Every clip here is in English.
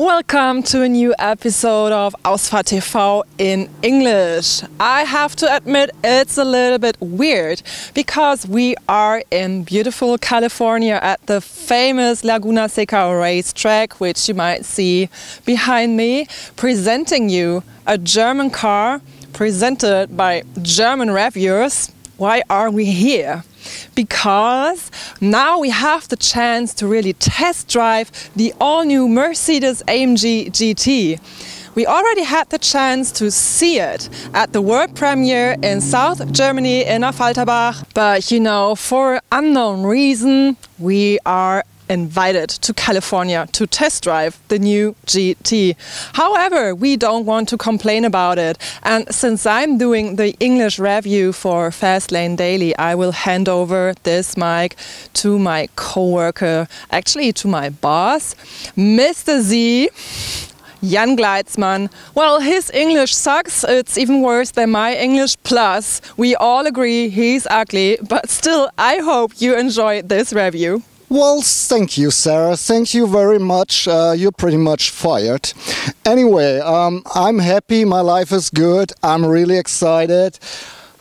Welcome to a new episode of Ausfahrt TV in English. I have to admit it's a little bit weird because we are in beautiful California at the famous Laguna Seca racetrack, which you might see behind me, presenting you a German car presented by German reviewers. Why are we here? Because now we have the chance to really test drive the all-new Mercedes-AMG GT. We already had the chance to see it at the world premiere in South Germany in Affalterbach, but you know, for unknown reason, we are invited to California to test drive the new GT. However, we don't want to complain about it, and since I'm doing the English review for Fastlane Daily, I will hand over this mic to my co-worker, actually to my boss, Mr. Z, Jan Gleitzmann. Well, his English sucks. It's even worse than my English. Plus, we all agree he's ugly, but still, I hope you enjoy this review. Well, thank you, Sarah. Thank you very much. You're pretty much fired. Anyway, I'm happy. My life is good. I'm really excited.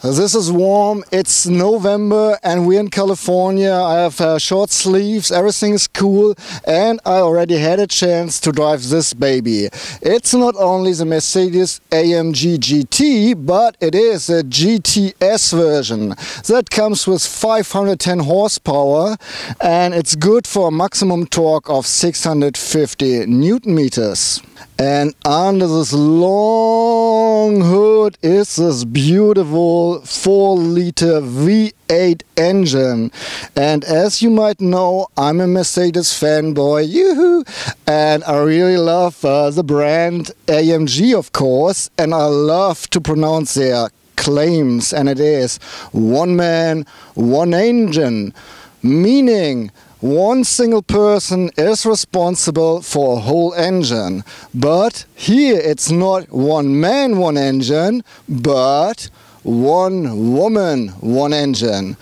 This is warm. It's November and we're in California. I have short sleeves. Everything is cool. And I already had a chance to drive this baby. It's not only the Mercedes-AMG GT, but it is a GTS version. That comes with 510 horsepower and it's good for a maximum torque of 650 Newton meters. And under this long hood is this beautiful 4-liter V8 engine. And as you might know, I'm a Mercedes fanboy, yoo-hoo! And I really love the brand AMG, of course, and I love to pronounce their claims, and it is one man, one engine, meaning one single person is responsible for a whole engine. But here it's not one man, one engine, but one woman, one engine.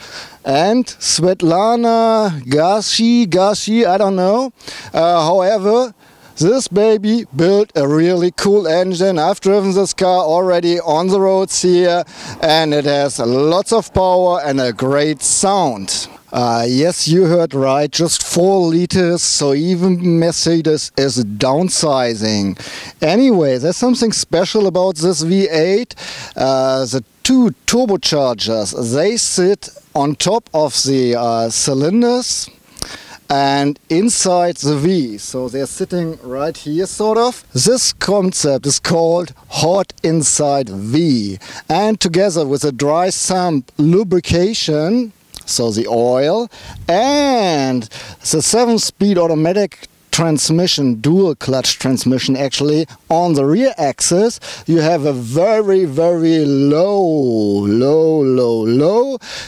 And Svetlana Gashi, I don't know. However, this baby built a really cool engine. I've driven this car already on the roads here, and it has lots of power and a great sound. Yes, you heard right, just 4 liters, so even Mercedes is downsizing. Anyway, there's something special about this V8. The two turbochargers, they sit on top of the cylinders and inside the V, so they're sitting right here sort of. This concept is called hot inside V, and together with a dry sump lubrication, so the oil, and the 7-speed automatic transmission, dual clutch transmission actually, on the rear axis, you have a very, very low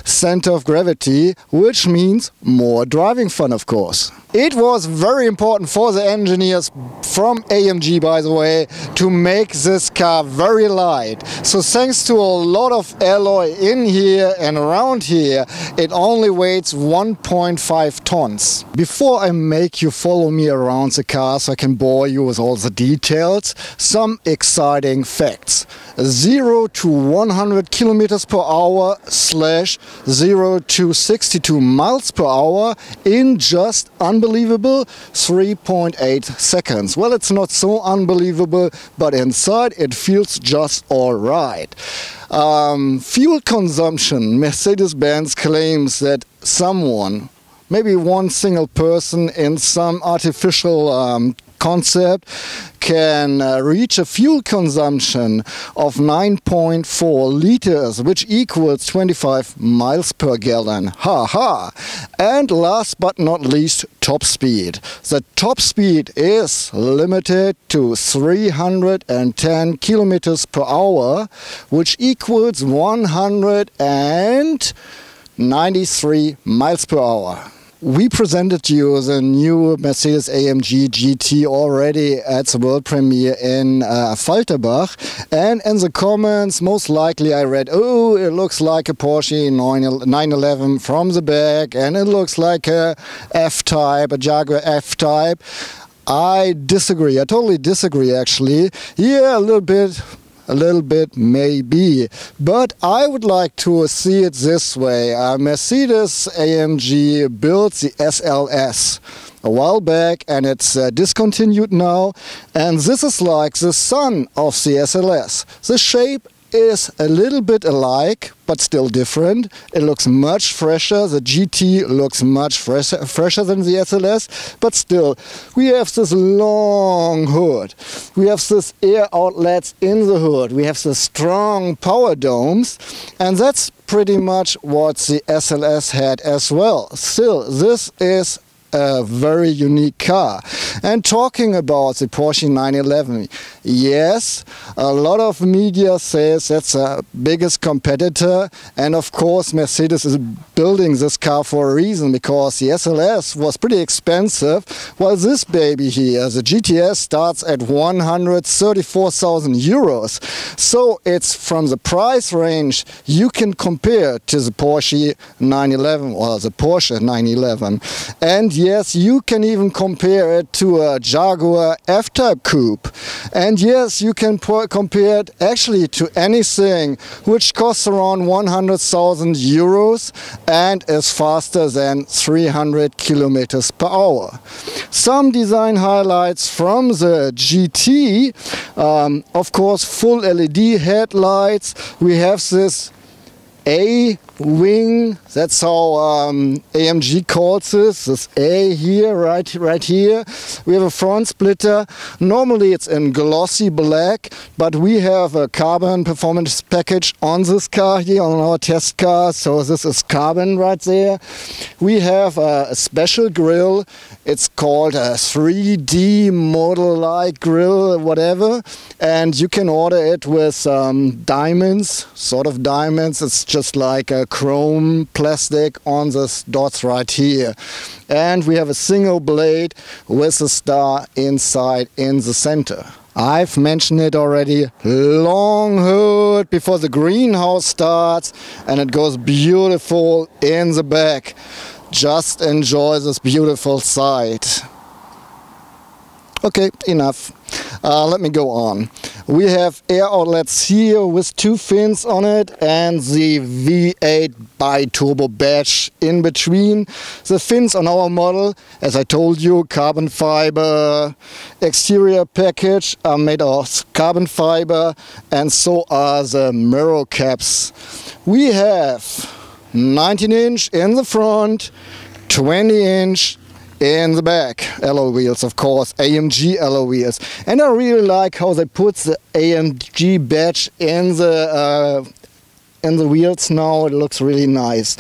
center of gravity, which means more driving fun, of course. It was very important for the engineers from AMG, by the way, to make this car very light. So thanks to a lot of alloy in here and around here, it only weighs 1.5 tons. Before I make you follow me around the car so I can bore you with all the details, some exciting facts. 0 to 100 kilometers per hour / 0 to 62 miles per hour in just unbelievable 3.8 seconds. Well, it's not so unbelievable, but inside it feels just alright. Fuel consumption. Mercedes-Benz claims that someone, maybe one single person in some artificial concept, can reach a fuel consumption of 9.4 liters, which equals 25 miles per gallon. Ha ha! And last but not least, top speed. The top speed is limited to 310 kilometers per hour, which equals 193 miles per hour. We presented you the new Mercedes-AMG GT already at the world premiere in Affalterbach, and in the comments most likely I read, oh, it looks like a Porsche 911 from the back, and it looks like a F-Type, a Jaguar F-Type. I disagree. I totally disagree, actually. Yeah, a little bit maybe, but I would like to see it this way. Mercedes-AMG built the SLS a while back, and it's discontinued now, and this is like the son of the SLS. The shape is a little bit alike, but still different. It looks much fresher. The GT looks much fresher than the SLS, but still, we have this long hood. We have this air outlets in the hood. We have the strong power domes, and that's pretty much what the SLS had as well. Still, this is a very unique car. And talking about the Porsche 911, yes, a lot of media says that's the biggest competitor, and of course Mercedes is building this car for a reason, because the SLS was pretty expensive, while this baby here, the GTS, starts at 134,000 euros. So it's from the price range you can compare to the Porsche 911 or the Porsche 911. And yes, you can even compare it to a Jaguar F-Type coupe. And yes, you can compare it actually to anything which costs around 100,000 euros and is faster than 300 kilometers per hour. Some design highlights from the GT, of course, full LED headlights. We have this A-wing, that's how AMG calls this A here, right here. We have a front splitter. Normally it's in glossy black, but we have a carbon performance package on this car here, on our test car, so this is carbon right there. We have a special grille. It's called a 3D model-like grille, whatever, and you can order it with diamonds, sort of diamonds. It's just like a chrome plastic on the dots right here. And we have a single blade with a star inside in the center. I've mentioned it already, long hood before the greenhouse starts, and it goes beautiful in the back. Just enjoy this beautiful sight. Okay, enough. Let me go on. We have air outlets here with two fins on it and the V8 bi-turbo badge in between. The fins on our model, as I told you, carbon fiber exterior package are made of carbon fiber, and so are the mirror caps. We have 19-inch in the front, 20-inch in the back. Alloy wheels, of course, AMG alloy wheels. And I really like how they put the AMG badge in the wheels now. It looks really nice.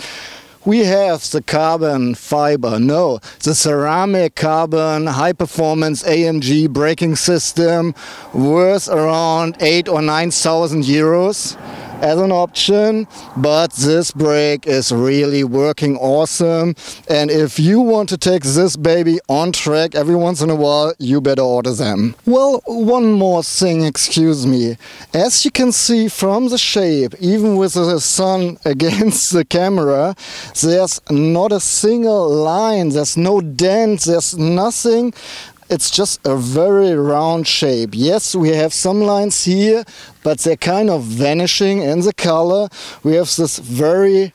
We have the carbon fiber, no, the ceramic carbon high performance AMG braking system, worth around 8,000 or 9,000 euros. As an option, but this brake is really working awesome, and if you want to take this baby on track every once in a while, you better order them. Well, one more thing, excuse me. As you can see from the shape, even with the sun against the camera, there's not a single line, there's no dent, there's nothing. It's just a very round shape. Yes, we have some lines here, but they're kind of vanishing in the color. We have this very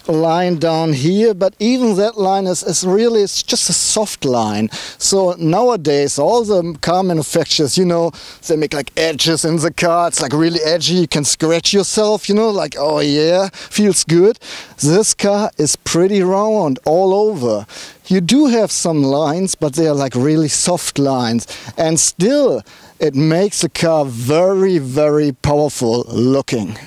line down here, but even that line is really, it's just a soft line. So nowadays all the car manufacturers, you know, they make like edges in the car. It's like really edgy, you can scratch yourself, you know, like, oh yeah, feels good. This car is pretty round all over. You do have some lines, but they are like really soft lines, and still it makes the car very, very powerful looking.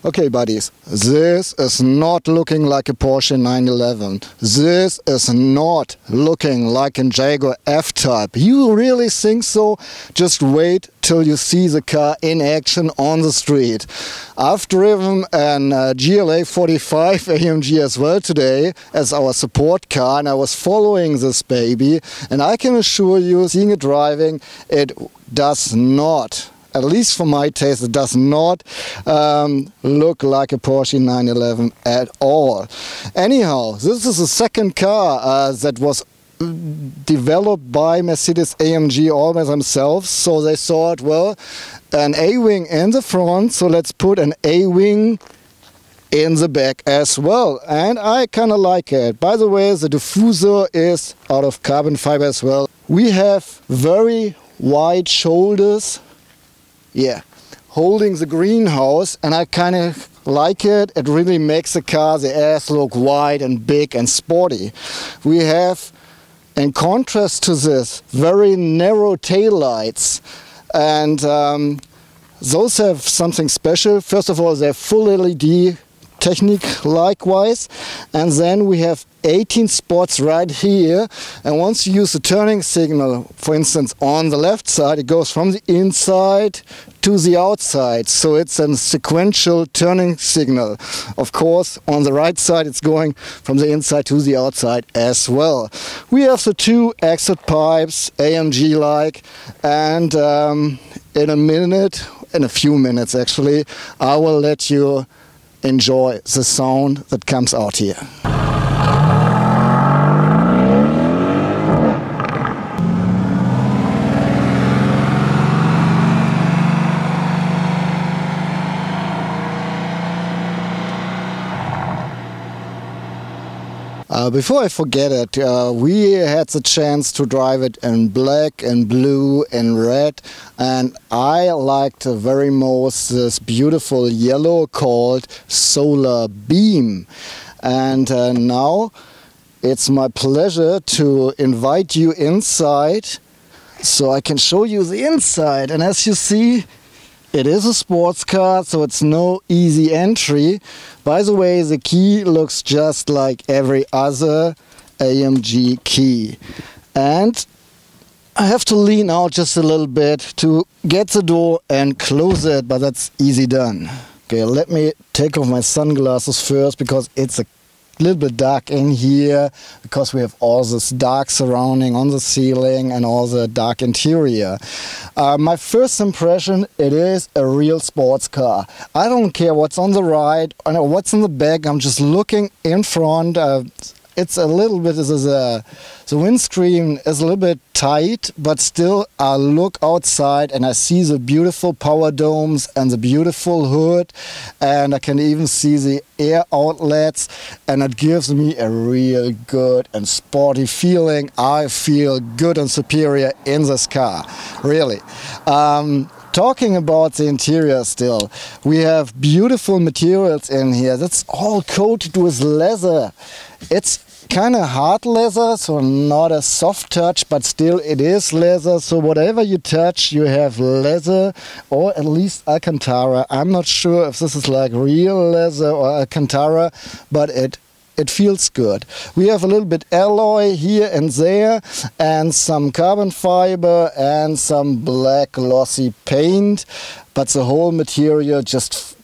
Okay, buddies, this is not looking like a Porsche 911. This is not looking like a Jaguar F-Type. You really think so? Just wait till you see the car in action on the street. I've driven a GLA 45 AMG as well today as our support car, and I was following this baby, and I can assure you, seeing it driving, it does not, at least for my taste, it does not look like a Porsche 911 at all. Anyhow, this is the second car that was developed by Mercedes-AMG all by themselves. So they thought, well, an A-wing in the front, so let's put an A-wing in the back as well, and I kind of like it. By the way, the diffuser is out of carbon fiber as well. We have very wide shoulders, yeah, holding the greenhouse, and I kind of like it. It really makes the car, the ass, look wide and big and sporty. We have, in contrast to this, very narrow taillights, and those have something special. First of all, they're full LED technique likewise, and then we have 18 spots right here, and once you use the turning signal, for instance on the left side, it goes from the inside to the outside, so it's a sequential turning signal. Of course, on the right side it's going from the inside to the outside as well. We have the two exit pipes, AMG like, and in a few minutes actually, I will let you enjoy the sound that comes out here. Before I forget it, we had the chance to drive it in black and blue and red, and I liked very most this beautiful yellow called Solar Beam. And now it's my pleasure to invite you inside so I can show you the inside. And as you see, it is a sports car, so it's no easy entry. By the way, the key looks just like every other AMG key. And I have to lean out just a little bit to get the door and close it, but that's easy done. Okay, let me take off my sunglasses first, because it's a little bit dark in here, because we have all this dark surrounding on the ceiling and all the dark interior. My first impression, it is a real sports car. I don't care what's on the right or what's in the back, I'm just looking in front. It's a little bit, the windscreen is a little bit tight, but still I look outside and I see the beautiful power domes and the beautiful hood, and I can even see the air outlets, and it gives me a real good and sporty feeling. I feel good and superior in this car, really. Talking about the interior still, we have beautiful materials in here. That's all coated with leather. It's kind of hard leather, so not a soft touch, but still it is leather. So whatever you touch, you have leather, or at least Alcantara. I'm not sure if this is like real leather or Alcantara, but it feels good. We have a little bit alloy here and there, and some carbon fiber and some black glossy paint, but the whole material just,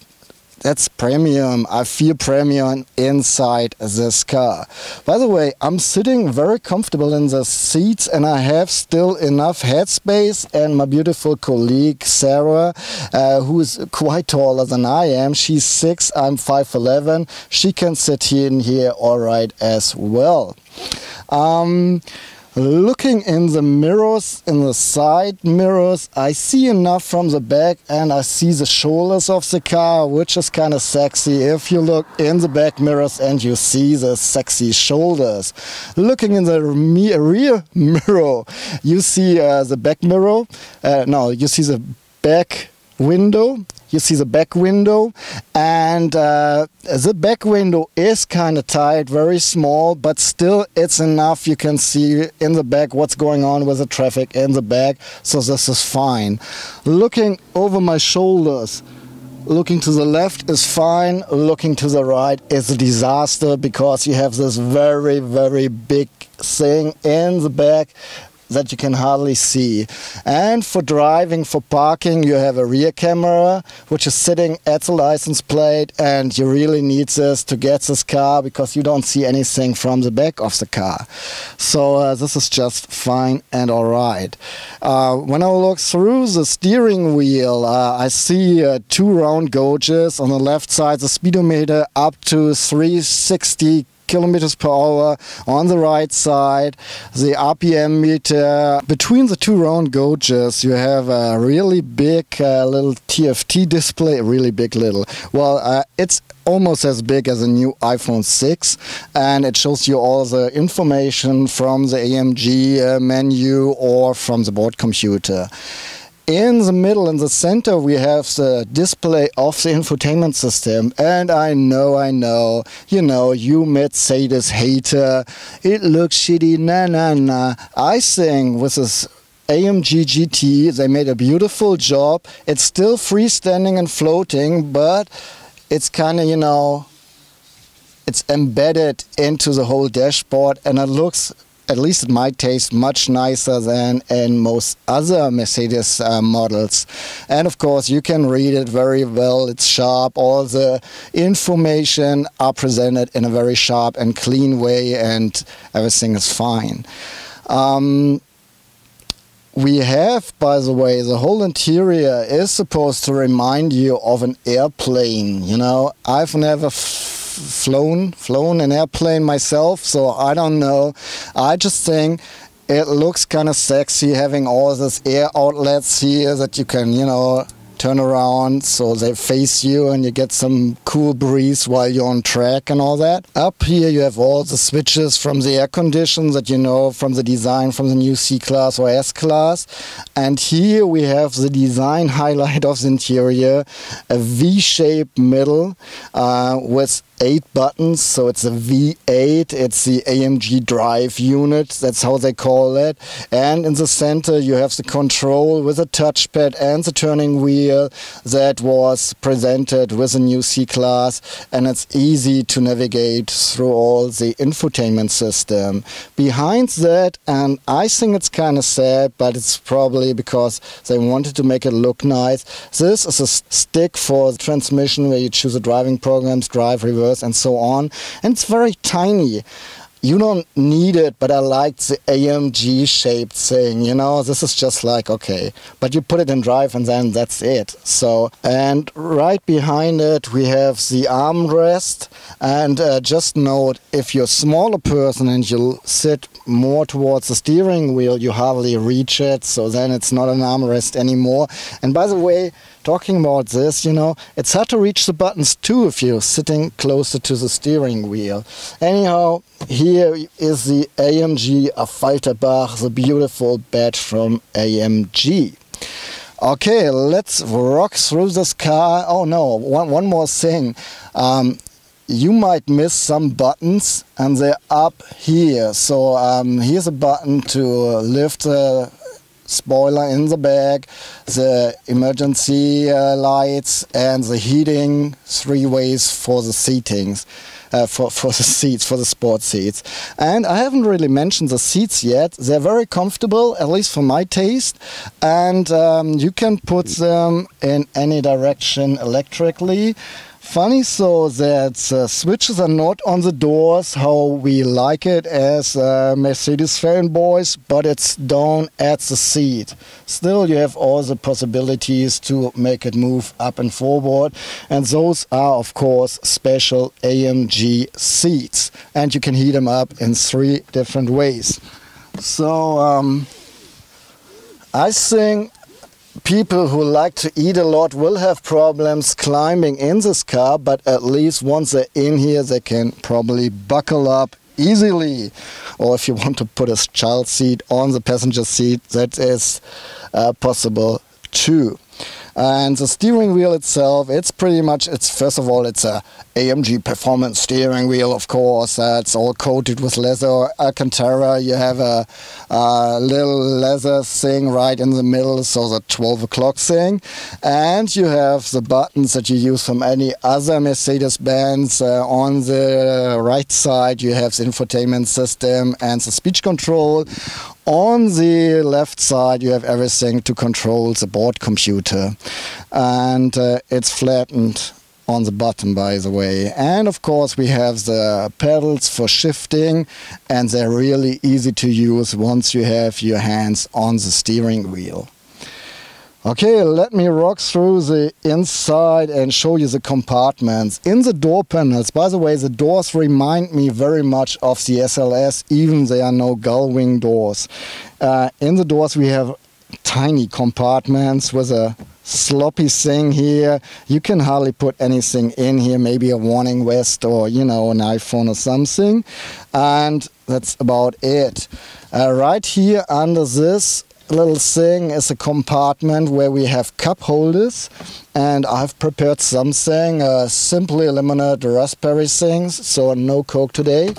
that's premium. I feel premium inside this car. By the way, I'm sitting very comfortable in the seats, and I have still enough headspace, and my beautiful colleague Sarah, who is quite taller than I am, she's 6, I'm 5'11", she can sit in here all right as well. Looking in the mirrors, in the side mirrors, I see enough from the back, and I see the shoulders of the car, which is kind of sexy if you look in the back mirrors and you see the sexy shoulders. Looking in the rear mirror, you see the back mirror, no, you see the back window. You see the back window, and the back window is kind of tight, very small, but still it's enough. You can see in the back what's going on with the traffic in the back, so this is fine. Looking over my shoulders, looking to the left is fine, looking to the right is a disaster, because you have this very, very big thing in the back that you can hardly see. And for driving, for parking, you have a rear camera which is sitting at the license plate, and you really need this to get this car, because you don't see anything from the back of the car. So this is just fine and alright. When I look through the steering wheel, I see 2 round gauges. On the left side, the speedometer up to 360 kilometers per hour on the right side. The RPM meter. Between the two round gauges you have a really big little TFT display, really big little. Well, it's almost as big as a new iPhone 6, and it shows you all the information from the AMG menu or from the board computer. In the middle, in the center, we have the display of the infotainment system. And I know, you Mercedes hater, it looks shitty, nah. I think with this AMG GT, they made a beautiful job. It's still freestanding and floating, but it's kind of, it's embedded into the whole dashboard, and it looks, at least at my taste, much nicer than in most other Mercedes models. And of course you can read it very well, it's sharp, all the information are presented in a very sharp and clean way, and everything is fine. We have, by the way, the whole interior is supposed to remind you of an airplane. I've never flown an airplane myself, so I don't know. I just think it looks kind of sexy having all these air outlets here that you can, turn around so they face you and you get some cool breeze while you're on track and all that. Up here you have all the switches from the air condition that you know from the design from the new C-Class or S-Class. And here we have the design highlight of the interior, a V-shaped middle with 8 buttons, so it's a V8, it's the AMG drive unit, that's how they call it. And in the center you have the control with a touchpad and the turning wheel that was presented with the new C-Class, and it's easy to navigate through all the infotainment system. Behind that, and I think it's kind of sad, but it's probably because they wanted to make it look nice, this is a stick for the transmission where you choose the driving programs, drive, reverse, and so on, and it's very tiny. You don't need it, but I like the AMG shaped thing, this is just like, okay, but you put it in drive and then that's it. So, and right behind it we have the armrest, and just note, if you're a smaller person and you sit more towards the steering wheel, you hardly reach it, so then it's not an armrest anymore. And by the way, talking about this, it's hard to reach the buttons too if you're sitting closer to the steering wheel. Anyhow, here is the AMG Affalterbach, the beautiful badge from AMG. Okay, let's rock through this car. Oh no, one more thing. You might miss some buttons, and they're up here. So here's a button to lift the spoiler in the back, the emergency lights, and the heating 3 ways for the seatings. For the seats, for the sports seats. And I haven't really mentioned the seats yet. They're very comfortable, at least for my taste, and you can put them in any direction electrically. Funny so that switches are not on the doors how we like it as Mercedes fanboys, but it's down at the seat. Still, you have all the possibilities to make it move up and forward, and those are of course special AMG seats, and you can heat them up in 3 different ways. So I think people who like to eat a lot will have problems climbing in this car, but at least once they're in here they can probably buckle up easily. Or if you want to put a child seat on the passenger seat, that is possible too. And the steering wheel itself, it's pretty much, first of all, it's a AMG performance steering wheel, of course. It's all coated with leather Alcantara. You have a little leather thing right in the middle, so the 12 o'clock thing. And you have the buttons that you use from any other Mercedes-Benz. On the right side, you have the infotainment system and the speech control. On the left side you have everything to control the board computer, and it's flattened on the bottom, by the way. And of course we have the pedals for shifting, and they're really easy to use once you have your hands on the steering wheel. Okay, let me rock through the inside and show you the compartments. In the door panels, by the way, the doors remind me very much of the SLS, even there are no gull wing doors. In the doors we have tiny compartments with a sloppy thing here. You can hardly put anything in here, maybe a warning vest or, you know, an iPhone or something. And that's about it. Right here under this little thing is a compartment where we have cup holders, and I've prepared something, simply eliminate the raspberry things, so no Coke today.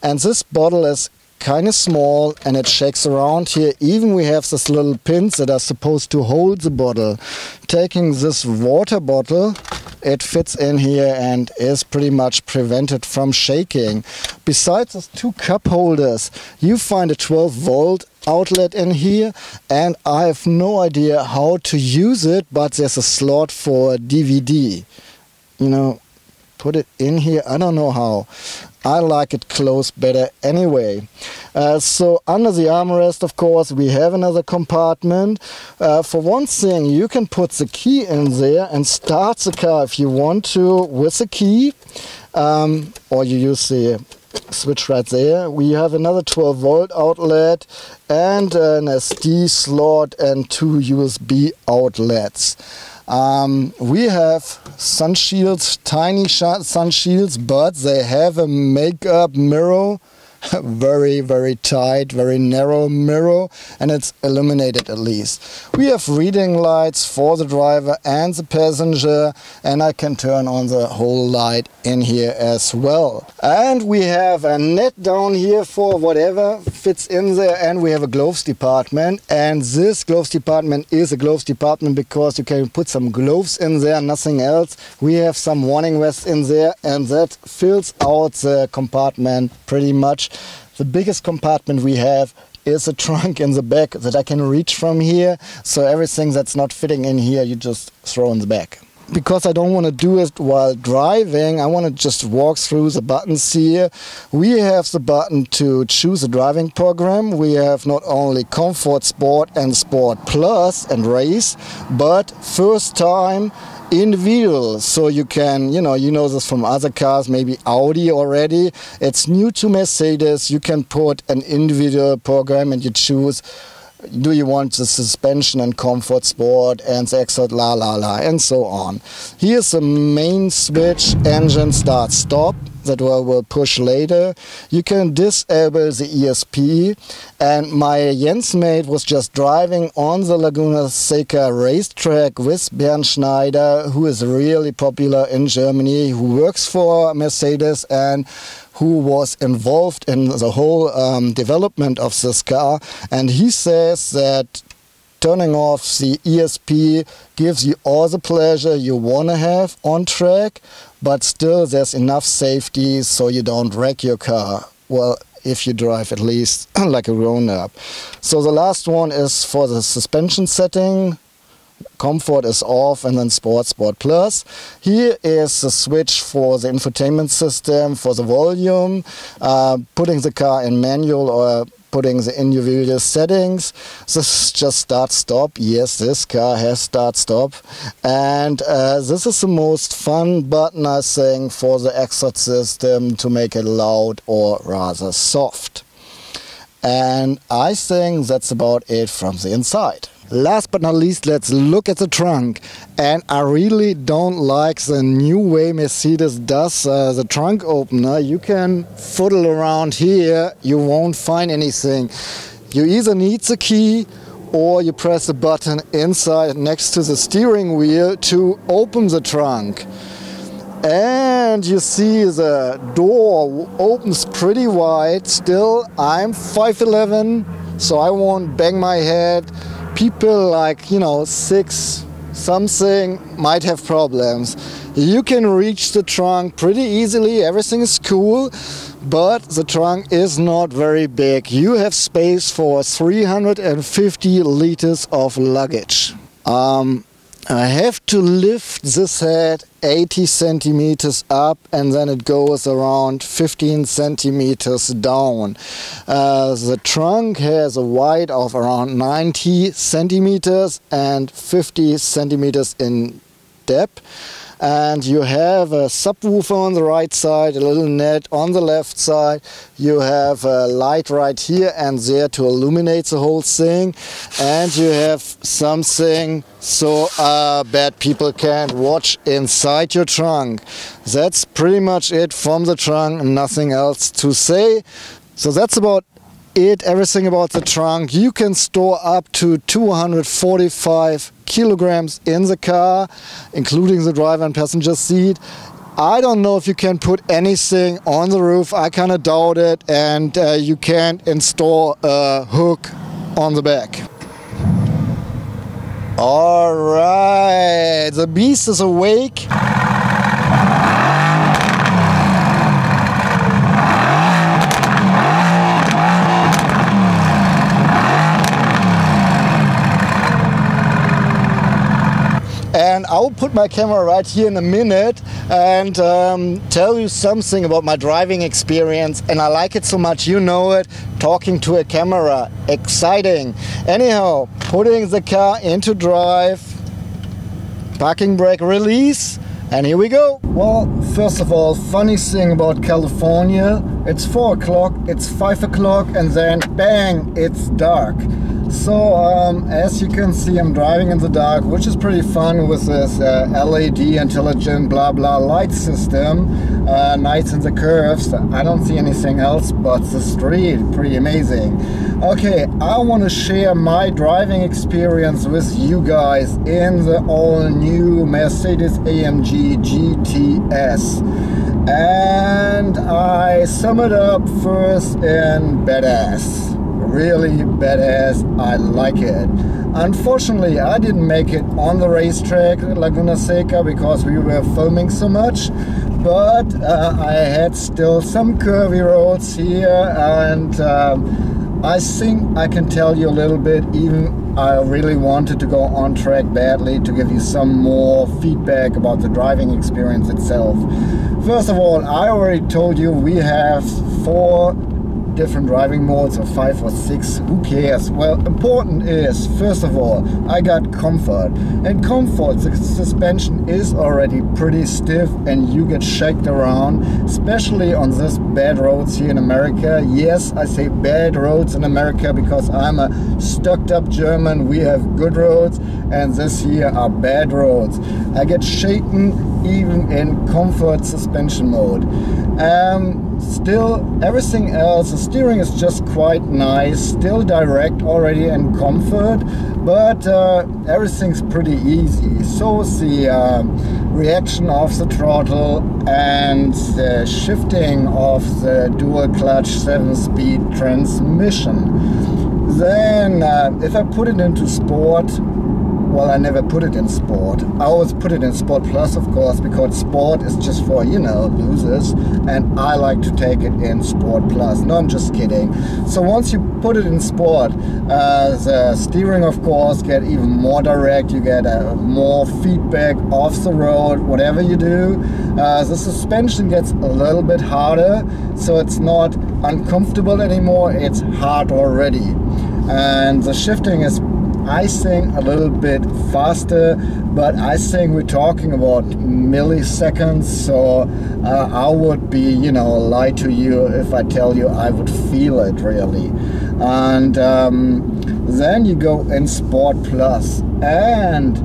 And this bottle is kind of small and it shakes around here. Even we have these little pins that are supposed to hold the bottle. Taking this water bottle, it fits in here and is pretty much prevented from shaking. Besides those two cup holders, you find a 12-volt outlet in here, and I have no idea how to use it, but there's a slot for a DVD. You know, put it in here, I don't know how. I like it closed better anyway. So under the armrest, of course, we have another compartment. For one thing, you can put the key in there and start the car if you want to with the key, or you use the switch right there. We have another 12-volt outlet and an SD slot and two USB outlets. We have sun shields, tiny sun shields, but they have a makeup mirror, very, very tight, very narrow mirror, and it's illuminated at least. We have reading lights for the driver and the passenger, and I can turn on the whole light in here as well. And we have a net down here for whatever fits in there, and we have a gloves department, and this gloves department is a gloves department because you can put some gloves in there, nothing else. We have some warning vests in there, and that fills out the compartment pretty much. The biggest compartment we have is a trunk in the back that I can reach from here, so everything that's not fitting in here you just throw in the back. Because I don't want to do it while driving, I want to just walk through the buttons here. We have the button to choose a driving program. We have not only Comfort, Sport and Sport Plus and Race, but first time individual. So you can, you know this from other cars, maybe Audi already. It's new to Mercedes. You can put an individual program and you choose, do you want the suspension and Comfort, Sport and the extra and so on. Here's the main switch, engine start stop, that I will push later. You can disable the ESP, and my Jens mate was just driving on the Laguna Seca racetrack with Bernd Schneider, who is really popular in Germany, who works for Mercedes and who was involved in the whole development of this car, and he says that turning off the ESP gives you all the pleasure you want to have on track, but still there's enough safety so you don't wreck your car. Well, if you drive at least like a grown-up. So the last one is for the suspension setting. Comfort is off, and then Sport, Sport Plus. Here is the switch for the infotainment system, for the volume, putting the car in manual or putting the individual settings. This is just start stop. Yes, this car has start stop, and this is the most fun button, I think, for the exhaust system to make it loud or rather soft. And I think that's about it from the inside. Last but not least, let's look at the trunk. And I really don't like the new way Mercedes does the trunk opener. You can fiddle around here, you won't find anything. You either need the key or you press the button inside next to the steering wheel to open the trunk. And you see the door opens pretty wide. Still, I'm 5'11", so I won't bang my head. People like, 6 something might have problems. You can reach the trunk pretty easily, everything is cool, but the trunk is not very big. You have space for 350 liters of luggage. I have to lift this head 80 centimeters up, and then it goes around 15 centimeters down. The trunk has a width of around 90 centimeters and 50 centimeters in depth. And you have a subwoofer on the right side, a little net on the left side. You have a light right here and there to illuminate the whole thing. And you have something so bad people can't watch inside your trunk. That's pretty much it from the trunk, nothing else to say. So that's about it, everything about the trunk. You can store up to 245 kilograms in the car, including the driver and passenger seat. I don't know if you can put anything on the roof. I kind of doubt it, and you can't install a hook on the back. All right, the beast is awake. And I will put my camera right here in a minute and tell you something about my driving experience. And I like it so much, you know it, talking to a camera, exciting. Anyhow, putting the car into drive, parking brake release, and here we go. Well, first of all, funny thing about California, it's 4 o'clock, it's 5 o'clock, and then bang, it's dark. So as you can see, I'm driving in the dark, which is pretty fun with this LED intelligent blah blah light system. Nights in the curves, I don't see anything else but the street, pretty amazing. Okay, I want to share my driving experience with you guys in the all new Mercedes-AMG GTS. And I sum it up first in badass. Really badass, I like it. Unfortunately, I didn't make it on the racetrack Laguna Seca because we were filming so much, but I had still some curvy roads here, and I think I can tell you a little bit. Even I really wanted to go on track badly to give you some more feedback about the driving experience itself. First of all, I already told you we have 4 different driving modes, or 5 or 6, who cares? Well, important is, first of all, I got comfort. And comfort, the suspension is already pretty stiff and you get shaked around, especially on this bad roads here in America. Yes, I say bad roads in America because I'm a stuck up German. We have good roads, and this here are bad roads. I get shaken even in comfort suspension mode. Still, everything else, the steering is just quite nice, still direct already in comfort, but everything's pretty easy. So the reaction of the throttle and the shifting of the dual clutch 7-speed transmission. Then if I put it into sport, well, I never put it in sport. I always put it in Sport Plus, of course, because sport is just for, you know, losers, and I like to take it in Sport Plus. No, I'm just kidding. So once you put it in sport, the steering, of course, get even more direct. You get more feedback off the road, whatever you do. The suspension gets a little bit harder, so it's not uncomfortable anymore. It's hard already. And the shifting is, I think, a little bit faster, but I think we're talking about milliseconds, so I would be, you know, lie to you if I tell you I would feel it really. And then you go in Sport Plus, and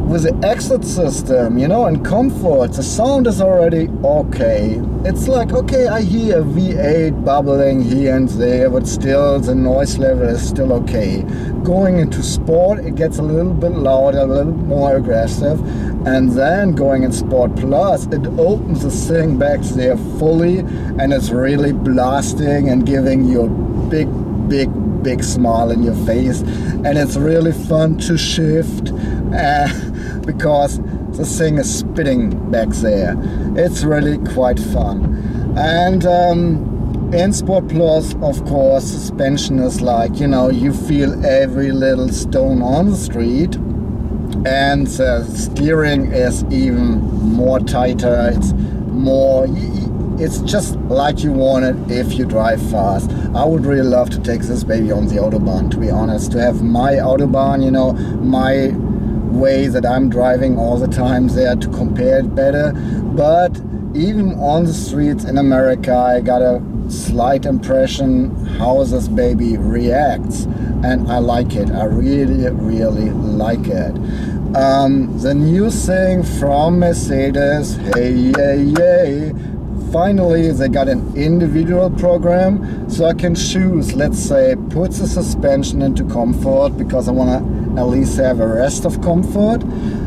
with the exit system, you know, and comfort, the sound is already okay. It's like, okay, I hear a V8 bubbling here and there, but still the noise level is still okay. Going into sport, it gets a little bit louder, a little more aggressive, and then going in Sport Plus, it opens the thing back there fully, and it's really blasting and giving you a big smile in your face, and it's really fun to shift because the thing is spitting back there. It's really quite fun. And in Sport Plus, of course, suspension is like, you know, you feel every little stone on the street. and the steering is even more tighter. It's just like you want it if you drive fast. I would really love to take this baby on the Autobahn, to be honest, to have my Autobahn, you know, my way that I'm driving all the time there, to compare it better. But even on the streets in America, I got a slight impression how this baby reacts, and I like it. I really, really like it. The new thing from Mercedes, hey, yay, yay. Finally, they got an individual program, so I can choose, let's say, put the suspension into comfort, because I want to at least have a rest of comfort.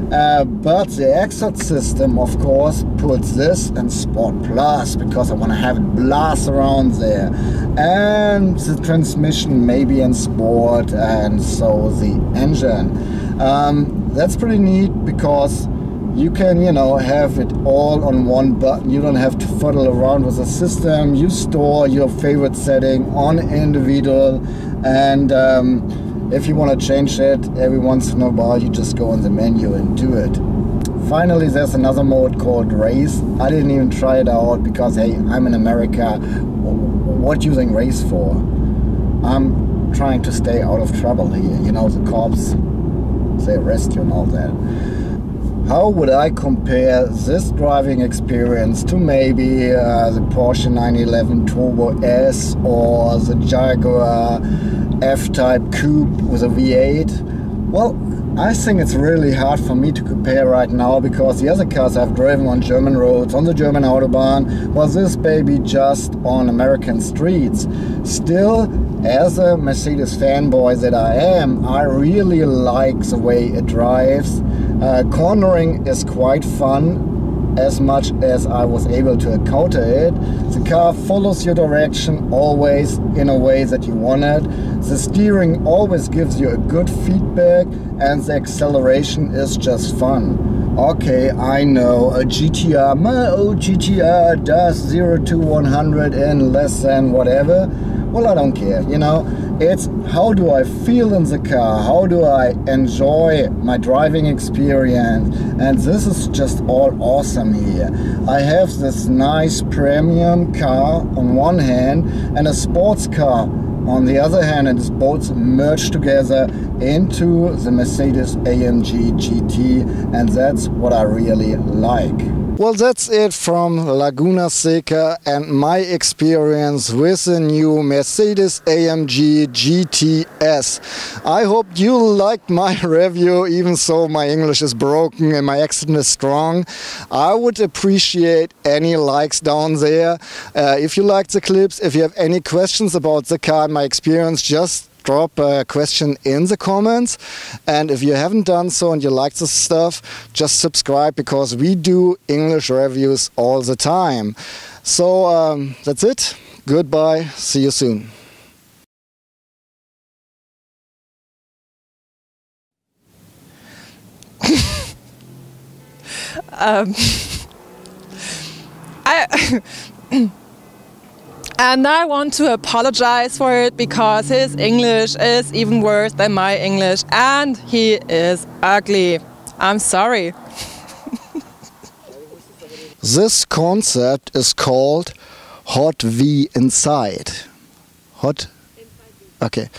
But the exhaust system, of course, puts this in Sport Plus, because I want to have it blast around there. And the transmission maybe in Sport, and so the engine. That's pretty neat, because you can, you know, have it all on one button. You don't have to fiddle around with the system. You store your favorite setting on individual, and if you want to change it every once in a while, you just go in the menu and do it. Finally, there's another mode called Race. I didn't even try it out because, hey, I'm in America. What using Race for? I'm trying to stay out of trouble here. You know, the cops, they arrest you and all that. How would I compare this driving experience to maybe the Porsche 911 Turbo S or the Jaguar F-Type Coupe with a V8? Well, I think it's really hard for me to compare right now, because the other cars I've driven on German roads, on the German Autobahn, was this baby just on American streets. Still, as a Mercedes fanboy that I am, I really like the way it drives. Cornering is quite fun, as much as I was able to encounter it. The car follows your direction always in a way that you want it. The steering always gives you a good feedback, and the acceleration is just fun. Okay, I know a GTR, my old GTR does 0 to 100 in less than whatever. Well, I don't care, you know. It's how do I feel in the car, how do I enjoy my driving experience, and this is just all awesome here. I have this nice premium car on one hand and a sports car on the other hand, and it's both merged together into the Mercedes-AMG GT, and that's what I really like. Well, that's it from Laguna Seca and my experience with the new Mercedes-AMG GTS. I hope you liked my review, even though my English is broken and my accent is strong. I would appreciate any likes down there. If you liked the clips, if you have any questions about the car and my experience, just drop a question in the comments. And if you haven't done so and you like this stuff, just subscribe, because we do English reviews all the time. So that's it. Goodbye. See you soon. And I want to apologize for it, because his English is even worse than my English, and he is ugly. I'm sorry. This concept is called Hot V Inside. Hot? Okay.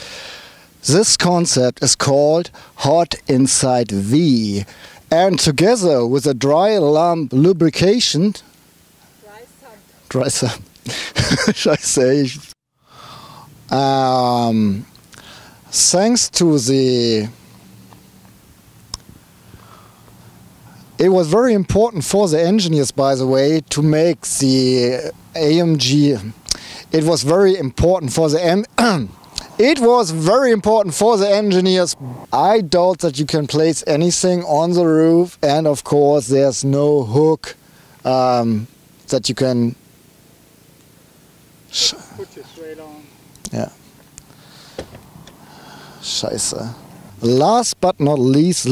This concept is called Hot Inside V. And together with a dry lump lubrication... Dry sump. Scheiße. Thanks to the... It was very important for the engineers, by the way, to make the AMG... It was very important for the... It was very important for the engineers. I doubt that you can place anything on the roof, and of course there's no hook that you can... Put it straight on. Yeah. Scheiße. Last but not least,